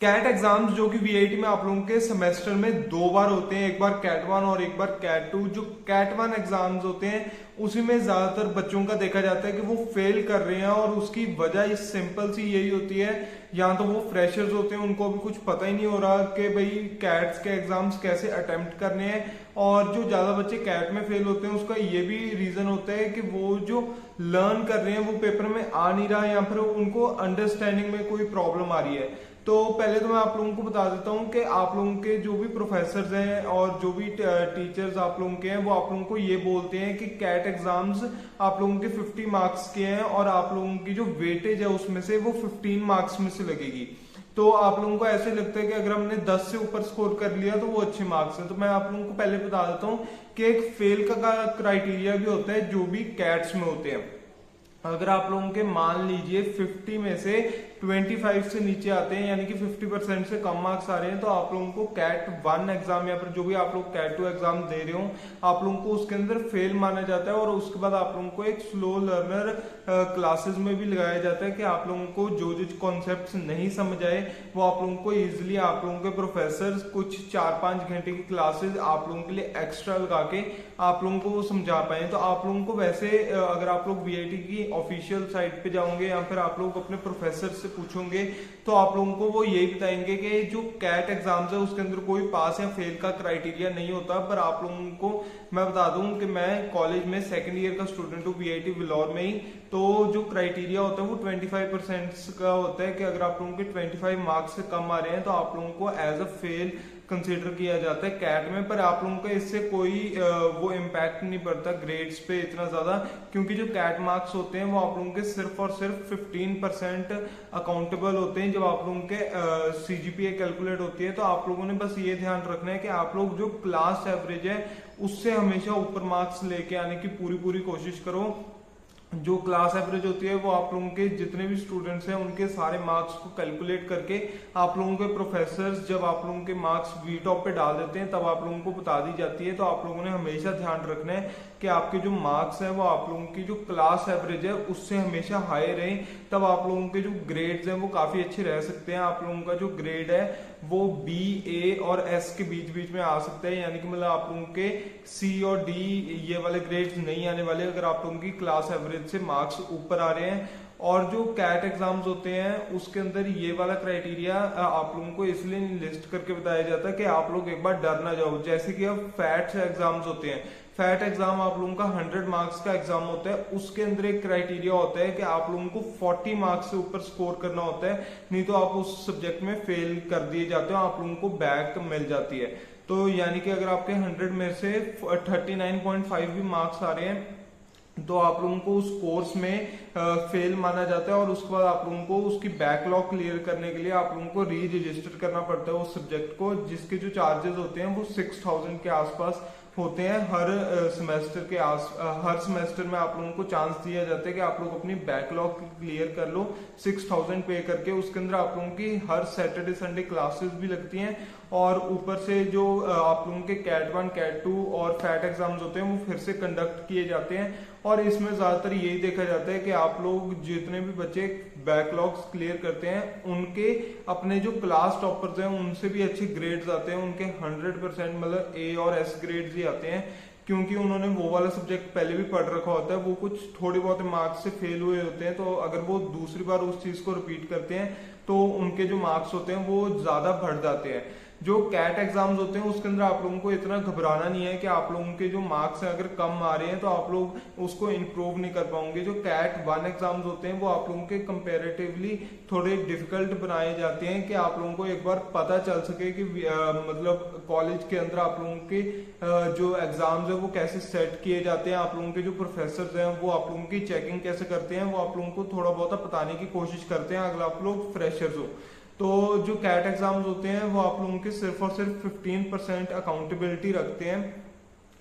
Cat exams जो कि VIT में आप लोगों के सेमेस्टर में 2 बार होते हैं, एक बार कैट वन और एक बार कैट टू। जो कैट वन एग्जाम्स होते हैं उसी में ज्यादातर बच्चों का देखा जाता है कि वो फेल कर रहे हैं, और उसकी वजह इस सिंपल सी यही होती है, या तो वो फ्रेशर्स होते हैं, उनको अभी कुछ पता ही नहीं हो रहा कि भाई कैट्स के एग्जाम्स कैसे अटेम्प्ट करने हैं। और जो ज्यादा बच्चे कैट में फेल होते हैं उसका ये भी रीजन होता है कि वो जो लर्न कर रहे हैं वो पेपर में आ नहीं रहा, या फिर उनको अंडरस्टैंडिंग में कोई प्रॉब्लम आ रही है। तो पहले तो मैं आप लोगों को बता देता हूँ कि आप लोगों के जो भी प्रोफेसर हैं और जो भी टीचर्स आप लोगों के हैं वो आप लोगों को ये बोलते हैं कि कैट एग्जाम्स आप लोगों के 50 मार्क्स के हैं, और आप लोगों की जो वेटेज है उसमें से वो 15 मार्क्स में से लगेगी। तो आप लोगों को ऐसे लगता है कि अगर हमने 10 से ऊपर स्कोर कर लिया तो वो अच्छे मार्क्स हैं। तो मैं आप लोगों को पहले बता देता हूँ कि एक फेल का क्राइटेरिया भी होता है जो भी कैट्स में होते हैं। अगर आप लोगों के मान लीजिए 50 में से 25 से नीचे आते हैं, यानी कि 50% से कम मार्क्स आ रहे हैं, तो आप लोगों को कैट वन एग्जाम या फिर जो भी आप लोग कैट टू एग्जाम दे रहे हो आप लोगों को उसके अंदर फेल माना जाता है। और उसके बाद आप लोगों को एक स्लो लर्नर क्लासेस में भी लगाया जाता है कि आप लोगों को जो जो कॉन्सेप्ट नहीं समझ आए वो आप लोगों को इजिली आप लोगों के प्रोफेसर कुछ 4-5 घंटे की क्लासेस आप लोगों के लिए एक्स्ट्रा लगा के आप लोगों को वो समझा पाए। तो आप लोगों को वैसे अगर आप लोग वीआईटी की ऑफिशियल साइट पे जाओगे या फिर आप लोग अपने प्रोफेसर से पूछोगे तो आप लोगों को वो यही बताएंगे कि जो कैट एग्जाम्स है उसके अंदर कोई पास या फेल का क्राइटेरिया नहीं होता। पर आप लोगों को मैं बता दूं कि मैं कॉलेज में सेकंड ईयर का स्टूडेंट हूँ वीआईटी विलौर में ही। तो जो क्राइटेरिया होता है वो 25% का होता है कि अगर आप लोगों के 25 मार्क्स से कम आ रहे हैं तो आप लोगों को एज अ फेल कंसीडर किया जाता है कैट में। पर आप लोगों का इससे कोई वो इम्पैक्ट नहीं पड़ता ग्रेड्स पे इतना ज्यादा, क्योंकि जो कैट मार्क्स होते हैं वो आप लोगों के सिर्फ और सिर्फ 15% अकाउंटेबल होते हैं जब आप लोगों के सीजीपीए कैलकुलेट होती है। तो आप लोगों ने बस ये ध्यान रखना है कि आप लोग जो क्लास एवरेज है उससे हमेशा ऊपर मार्क्स लेके आने की पूरी पूरी कोशिश करो। जो क्लास एवरेज होती है वो आप लोगों के जितने भी स्टूडेंट्स हैं उनके सारे मार्क्स को कैलकुलेट करके आप लोगों के प्रोफेसर जब आप लोगों के मार्क्स वी टॉप पे डाल देते हैं तब आप लोगों को बता दी जाती है। तो आप लोगों ने हमेशा ध्यान रखना है कि आपके जो मार्क्स हैं वो आप लोगों की जो क्लास एवरेज है उससे हमेशा हाई रहे, तब आप लोगों के जो ग्रेड्स हैं वो काफी अच्छे रह सकते हैं। आप लोगों का जो ग्रेड है वो बी, ए और एस के बीच बीच में आ सकता है, यानी कि मतलब आप लोगों के सी और डी ये वाले ग्रेड्स नहीं आने वाले अगर आप लोगों की क्लास एवरेज से मार्क्स ऊपर आ रहे हैं। और जो कैट एग्जाम्स होते हैं उसके अंदर ये वाला क्राइटेरिया आप लोगों को इसलिए लिस्ट करके बताया जाता है कि आप लोग एक बार डर ना जाओ। जैसे कि अब फैट एग्जाम्स होते हैं, फैट एग्जाम आप लोगों का 100 मार्क्स का एग्जाम होता है, उसके अंदर एक क्राइटेरिया होता है कि आप लोगों को 40 मार्क्स से ऊपर स्कोर करना होता है, नहीं तो आप उस सब्जेक्ट में फेल कर दिए जाते हो, आप लोगों को बैक मिल जाती है। तो यानी कि अगर आपके 100 में से 39.5 भी मार्क्स आ रहे हैं तो आप लोगों को उस कोर्स में फेल माना जाता है, और उसके बाद आप लोगों को उसकी बैकलॉग क्लियर करने के लिए आप लोगों को री रजिस्टर करना पड़ता है उस सब्जेक्ट को, जिसके जो चार्जेस होते हैं वो 6000 के आसपास होते हैं। हर सेमेस्टर में आप लोगों को चांस दिया जाता है कि आप लोग अपनी बैकलॉग क्लियर कर लो 6000 पे करके। उसके अंदर आप लोगों की हर सैटरडे संडे क्लासेस भी लगती हैं, और ऊपर से जो आप लोगों के कैट वन कैट टू और फैट एग्जाम्स होते हैं वो फिर से कंडक्ट किए जाते हैं। और इसमें ज्यादातर यही देखा जाता है कि आप लोग जितने भी बच्चे बैकलॉग्स क्लियर करते हैं उनके अपने जो क्लास टॉपर्स हैं उनसे भी अच्छे ग्रेड्स आते हैं, उनके 100% मतलब ए और एस ग्रेड्स ही आते हैं, क्योंकि उन्होंने वो वाला सब्जेक्ट पहले भी पढ़ रखा होता है। वो कुछ थोड़े बहुत मार्क्स से फेल हुए होते हैं, तो अगर वो दूसरी बार उस चीज को रिपीट करते हैं तो उनके जो मार्क्स होते हैं वो ज्यादा बढ़ जाते हैं। जो कैट एग्जाम्स होते हैं उसके अंदर आप लोगों को इतना घबराना नहीं है कि आप लोगों के जो मार्क्स हैं अगर कम आ रहे हैं तो आप लोग उसको इम्प्रूव नहीं कर पाओगे। जो कैट वन एग्जाम्स होते हैं वो आप लोगों के कंपेरेटिवली थोड़े डिफिकल्ट बनाए जाते हैं कि आप लोगों को एक बार पता चल सके कि मतलब कॉलेज के अंदर आप लोगों के जो एग्जाम्स है वो कैसे सेट किए जाते हैं, आप लोगों के जो प्रोफेसर हैं वो आप लोगों की चेकिंग कैसे करते हैं, वो आप लोगों को थोड़ा बहुत बताने की कोशिश करते हैं अगर आप लोग फ्रेशर्स हो। तो जो कैट एग्जाम्स होते हैं वो आप लोगों के सिर्फ और सिर्फ 15% अकाउंटेबिलिटी रखते हैं,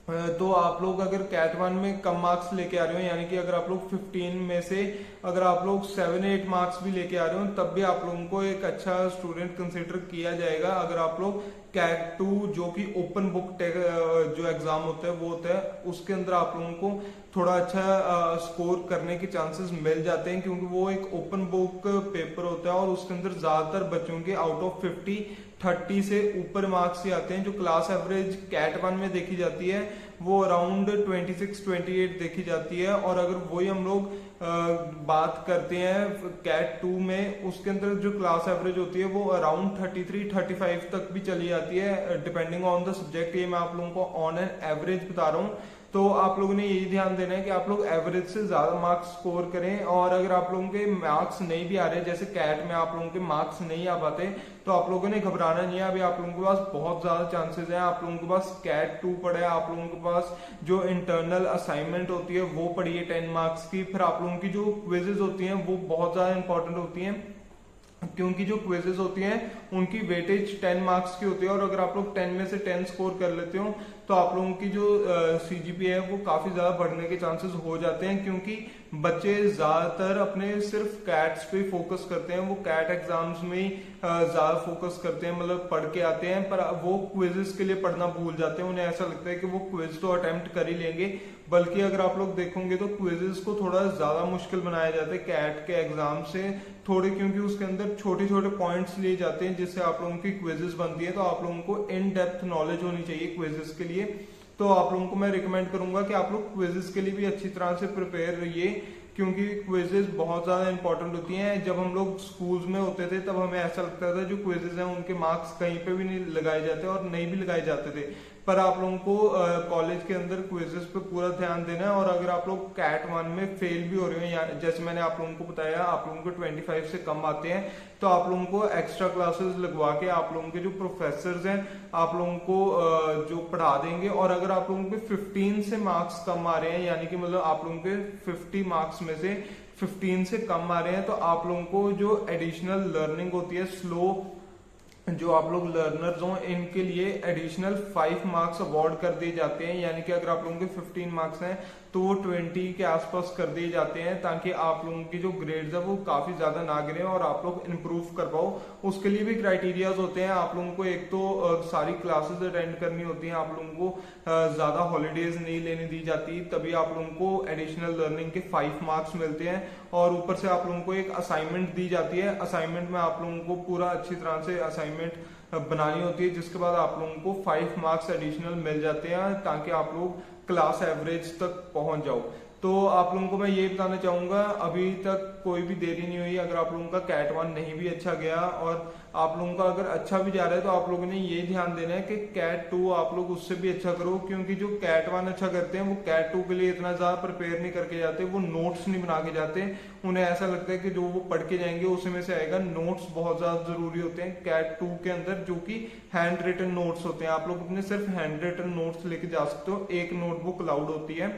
तो आप लोग अगर कैट वन में कम मार्क्स लेके आ रहे हो, यानी कि अगर आप लोग 15 में से अगर आप लोग 7-8 मार्क्स भी लेके आ रहे हो, तब भी आप लोगों को एक अच्छा स्टूडेंट कंसिडर किया जाएगा। अगर आप लोग कैट 2 जो कि ओपन बुक जो एग्जाम होता है वो होता है, उसके अंदर आप लोगों को थोड़ा अच्छा स्कोर करने के चांसेस मिल जाते हैं, क्योंकि वो एक ओपन बुक पेपर होता है और उसके अंदर ज्यादातर बच्चों के आउट ऑफ 30 से ऊपर मार्क्स ही आते हैं। जो क्लास एवरेज कैट वन में देखी जाती है वो अराउंड 26-28 देखी जाती है। और अगर वही हम लोग बात करते हैं कैट 2 में, उसके अंदर जो क्लास एवरेज होती है वो अराउंड 33-35 तक भी चली जाती है, डिपेंडिंग ऑन द सब्जेक्ट। ये मैं आप लोगों को ऑन एन एवरेज बता रहा हूँ। तो आप लोगों ने यही ध्यान देना है कि आप लोग एवरेज से ज्यादा मार्क्स स्कोर करें। और अगर आप लोगों के मार्क्स नहीं भी आ रहे, जैसे कैट में आप लोगों के मार्क्स नहीं आ पाते, तो आप लोगों ने घबराना नहीं है। अभी आप लोगों के पास बहुत ज्यादा चांसेस हैं। आप लोगों के पास कैट 2 पड़ा है, आप लोगों के पास जो इंटरनल असाइनमेंट होती है वो पड़ी है 10 मार्क्स की। फिर आप लोगों की जो क्विजेज होती हैं वो बहुत ज्यादा इंपॉर्टेंट होती हैं, क्योंकि जो क्विजेज होती हैं उनकी वेटेज 10 मार्क्स की होती है। और अगर आप लोग 10 में से 10 स्कोर कर लेते हो तो आप लोगों की जो सीजीपीए है वो काफी ज्यादा बढ़ने के चांसेस हो जाते हैं, क्योंकि बच्चे ज्यादातर अपने सिर्फ कैट्स पे फोकस करते हैं। वो कैट एग्जाम्स में ही ज्यादा फोकस करते हैं, मतलब पढ़ के आते हैं, पर वो क्विजेस के लिए पढ़ना भूल जाते हैं। उन्हें ऐसा लगता है कि वो क्विज तो अटेम्प्ट कर ही लेंगे, बल्कि अगर आप लोग देखोगे तो क्विजेस को थोड़ा ज्यादा मुश्किल बनाया जाता है कैट के एग्जाम से थोड़े, क्योंकि उसके अंदर छोटे छोटे पॉइंट्स लिए जाते हैं जिससे आप लोगों की क्विजेस बनती है। तो आप लोगों को इन डेप्थ नॉलेज होनी चाहिए क्विजेस के लिए। तो आप लोगों को मैं रिकमेंड करूंगा कि आप लोग क्विजेस के लिए भी अच्छी तरह से प्रिपेयर रहिए, क्योंकि क्विजेस बहुत ज्यादा इंपॉर्टेंट होती हैं। जब हम लोग स्कूल्स में होते थे तब हमें ऐसा लगता था जो क्विजेस हैं उनके मार्क्स कहीं पे भी नहीं लगाए जाते और नहीं भी लगाए जाते थे, पर आप लोगों को कॉलेज के अंदर क्विजेस पे पूरा ध्यान देना है। और अगर आप लोग कैट 1 में फेल भी हो रहे हो, जैसे मैंने आप लोगों को बताया आप लोगों को 25 से कम आते हैं, तो आप लोगों को एक्स्ट्रा क्लासेस लगवा के आप लोगों के जो प्रोफेसर्स हैं आप लोगों को जो पढ़ा देंगे। और अगर आप लोगों के 15 से मार्क्स कम आ रहे हैं, यानी कि मतलब आप लोगों के 50 मार्क्स में से 15 से कम आ रहे हैं, तो आप लोगों को जो एडिशनल लर्निंग होती है, स्लो जो आप लोग लर्नर्स हो, इनके लिए एडिशनल 5 मार्क्स अवार्ड कर दिए जाते हैं। यानी कि अगर आप लोगों के 15 मार्क्स हैं तो वो 20 के आसपास कर दिए जाते हैं, ताकि आप लोगों की जो ग्रेड्स है वो काफी ज्यादा ना गिरे और आप लोग इम्प्रूव कर पाओ। उसके लिए भी क्राइटेरियाज होते हैं। आप लोगों को एक तो सारी क्लासेस अटेंड करनी होती हैं, आप लोगों को ज्यादा हॉलीडेज नहीं लेने दी जाती, तभी आप लोगों को एडिशनल लर्निंग के 5 मार्क्स मिलते हैं। और ऊपर से आप लोगों को एक असाइनमेंट दी जाती है। असाइनमेंट में आप लोगों को पूरा अच्छी तरह से असाइनमेंट बनानी होती है, जिसके बाद आप लोगों को 5 मार्क्स एडिशनल मिल जाते हैं, ताकि आप लोग क्लास एवरेज तक पहुंच जाओ। तो आप लोगों को मैं ये बताना चाहूंगा, अभी तक कोई भी देरी नहीं हुई। अगर आप लोगों का कैट 1 नहीं भी अच्छा गया और आप लोगों का अगर अच्छा भी जा रहा है, तो आप लोगों ने ये ध्यान देना है कि कैट 2 आप लोग उससे भी अच्छा करो, क्योंकि जो कैट 1 अच्छा करते हैं वो कैट 2 के लिए इतना ज्यादा प्रिपेयर नहीं करके जाते, वो नोट्स नहीं बना के जाते। उन्हें ऐसा लगता है कि जो वो पढ़ के जाएंगे उसी में से आएगा। नोट्स बहुत ज्यादा जरूरी होते हैं कैट 2 के अंदर, जो कि हैंड रिटन नोट्स होते हैं। आप लोग अपने सिर्फ हैंड रिटन नोट्स लेके जा सकते हो, एक नोटबुक अलाउड होती है।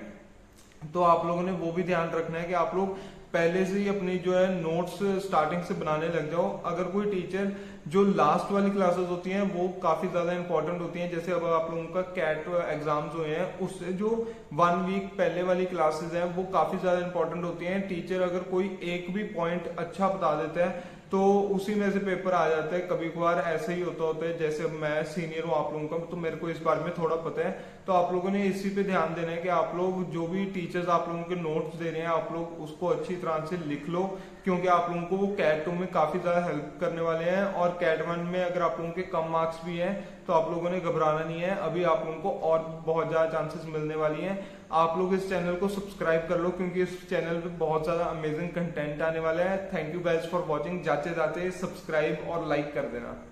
तो आप लोगों ने वो भी ध्यान रखना है कि आप लोग पहले से ही अपनी जो है नोट्स स्टार्टिंग से बनाने लग जाओ। अगर कोई टीचर, जो लास्ट वाली क्लासेस होती हैं वो काफी ज्यादा इंपॉर्टेंट होती हैं, जैसे अब आप लोगों का कैट एग्जाम्स हुए हैं, उससे जो 1 वीक पहले वाली क्लासेस हैं वो काफी ज्यादा इंपॉर्टेंट होती हैं। टीचर अगर कोई एक भी पॉइंट अच्छा बता देता है तो उसी में से पेपर आ जाता है। कभी कभार ऐसे ही होता है, जैसे अब मैं सीनियर हूँ आप लोगों का, तो मेरे को इस बारे में थोड़ा पता है। तो आप लोगों ने इसी पे ध्यान देना है कि आप लोग जो भी टीचर्स आप लोगों के नोट्स दे रहे हैं आप लोग उसको अच्छी तरह से लिख लो, क्योंकि आप लोगों को वो कैट 2 में काफी ज्यादा हेल्प करने वाले हैं। और कैट 1 में अगर आप लोगों के कम मार्क्स भी हैं तो आप लोगों ने घबराना नहीं है, अभी आप लोगों को और बहुत ज्यादा चांसेस मिलने वाली हैं। आप लोग इस चैनल को सब्सक्राइब कर लो, क्योंकि इस चैनल पे बहुत ज्यादा अमेजिंग कंटेंट आने वाला है। Thank you guys for watching. जाते जाते सब्सक्राइब और लाइक कर देना।